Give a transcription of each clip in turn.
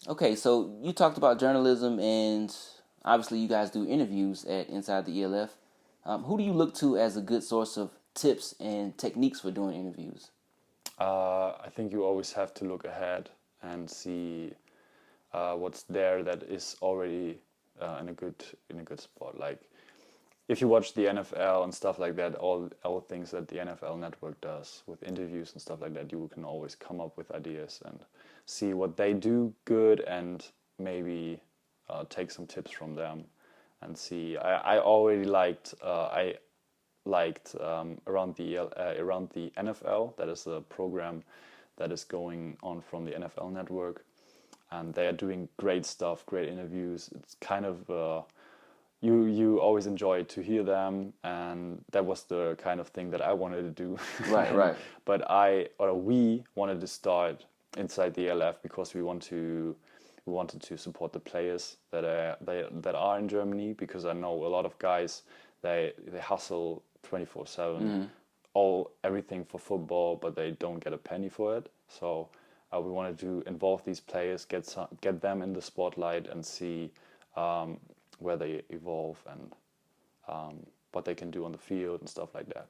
Okay, so you talked about journalism, and obviously you guys do interviews at Inside the ELF. Who do you look to as a good source of tips and techniques for doing interviews? I think you always have to look ahead and see what's there that is already in a good spot. Like if you watch the NFL and stuff like that, all things that the NFL network does with interviews and stuff like that, you can always come up with ideas and see what they do good and maybe take some tips from them and see. I already liked around the NFL. That is a program that is going on from the NFL network, and they are doing great stuff, great interviews. It's kind of you always enjoy to hear them, and that was the kind of thing that I wanted to do. Right, right. But we wanted to start inside the LF because we wanted to support the players that are in Germany, because I know a lot of guys, they hustle 24/7, all everything for football, but they don't get a penny for it. So we wanted to involve these players, get them in the spotlight, and see where they evolve and what they can do on the field and stuff like that.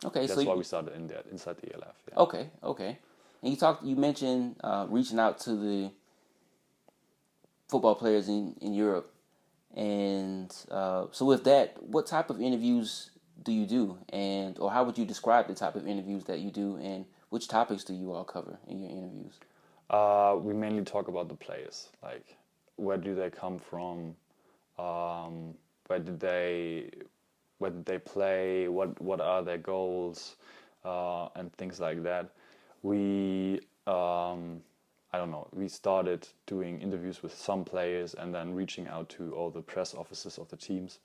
Okay, so That's why we started inside the ELF. Yeah. okay. And you mentioned reaching out to the football players in Europe, and so with that, what type of interviews do you do, and or how would you describe the type of interviews that you do, and which topics do you all cover in your interviews? We mainly talk about the players, like where do they come from, um, where did they where did they play, what are their goals, and things like that. We I don't know. We started doing interviews with some players and then reaching out to all the press offices of the teams,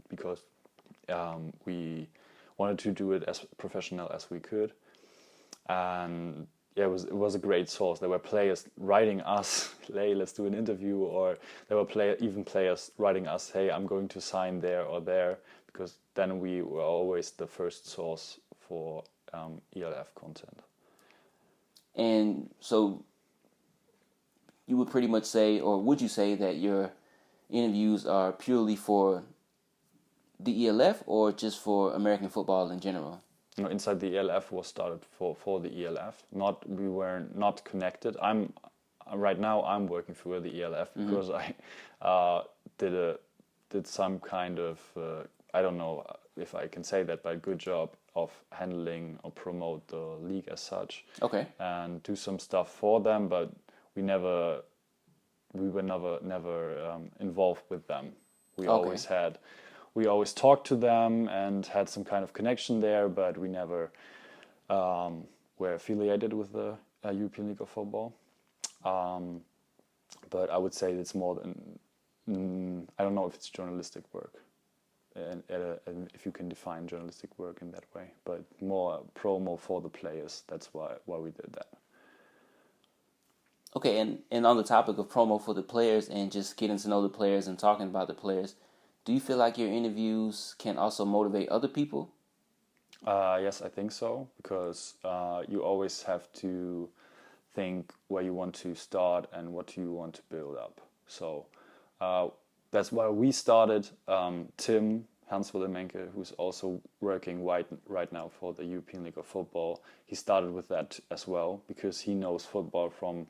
because we wanted to do it as professional as we could. And yeah, it was a great source. There were players writing us, "Hey, let's do an interview," or there were players writing us, "Hey, I'm going to sign there or there," because then we were always the first source for ELF content. And so you would pretty much say, or would you say that your interviews are purely for the ELF or just for American football in general? Inside the ELF was started for the ELF. Not We were not connected. I'm right now I'm working for the ELF because I did some kind of I don't know if I can say that, but good job of handling or promote the league as such, Okay. and do some stuff for them. But we were never involved with them. We Okay. always had we always talked to them and had some kind of connection there, but we never were affiliated with the European League of Football. Um, but I would say it's more than I don't know if it's journalistic work, and if you can define journalistic work in that way, but more promo for the players. That's why we did that. Okay, and on the topic of promo for the players and just getting to know the players and talking about the players, do you feel like your interviews can also motivate other people? Yes, I think so, because you always have to think where you want to start and what you want to build up. So uh, that's why we started. Tim Hanswillemenke, who's also working right now for the European League of Football, he started with that as well because he knows football from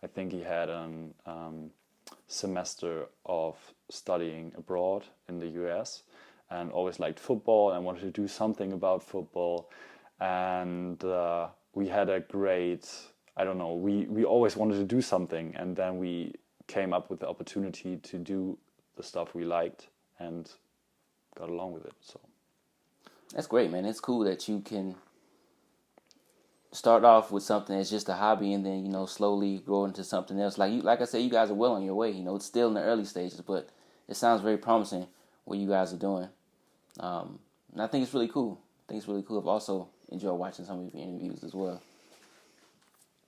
I think he had an semester of studying abroad in the US and always liked football and wanted to do something about football. And we had a great, I don't know, we always wanted to do something, and then we came up with the opportunity to do the stuff we liked and got along with it. So That's great, man. It's cool that you can start off with something that's just a hobby and then slowly grow into something else. Like I said, you guys are well on your way. It's still in the early stages, but it sounds very promising what you guys are doing. And I think it's really cool. I've also enjoyed watching some of your interviews as well.